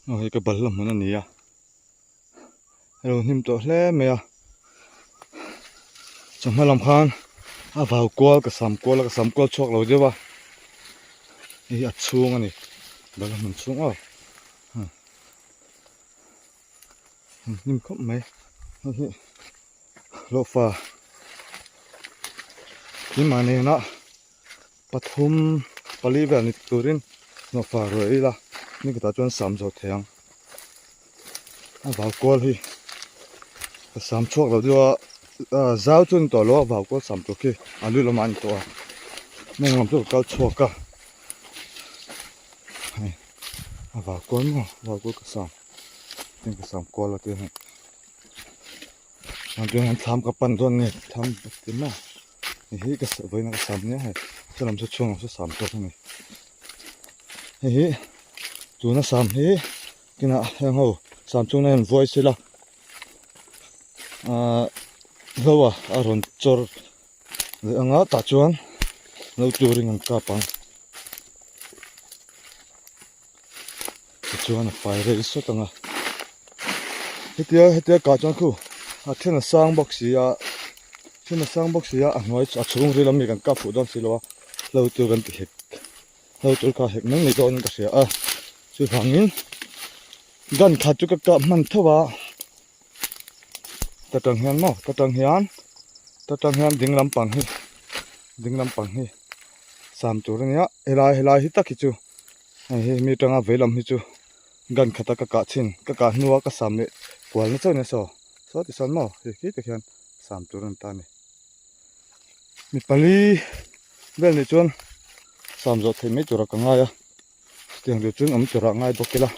Oi ka ballam mana ni ya. Ro nim to hle me ya. Chamalam khan a vào kol ka sam kol chok lo dewa. Hi a chung ani. Ballam man chung a. Nim khop mai. Hi lo fa. Ni mane na pathum pali ba ni turin no fa roi la. Ni ka ta chuan sam zo theng. A vào kol hi. Ka sam chok lo dewa. Zao chun to lo vào kol sam to ki. Alu lo man to. Nang lam to kal chok ka. A vào kol ka sam. Tin ka sam kol la te ha. Ang tuan tham ka pan don ni tham tin na. Ni hi ka sa vai na ka sam ni hai. Chalam chu chung so sam to ni. Hi tu na sam hi kina hang ho sam chung na voice la. Lawa aron chor anga ta chuan no turing ang kapang. Chuan a fai re so tanga. Hetia ka chuan khu a thena sang box ya a noi a chung ri lam mi kan ka fu don si lo lo tu kan ti hek lo tu ka hek nang ni don ka sia a chu hangin gan kha chu ka man thawa tatang hian ding lampang hi sam tur ania helai hi takhi chu hi mi tanga velam hi chu gan khata ka chin ka nuwa ka samle kwal na chone so ti san mo hi te khian sam tur an ta ni mi pali bel ni chon sam zo thei me tura ka nga ya tiang de chung am tura ngai bokila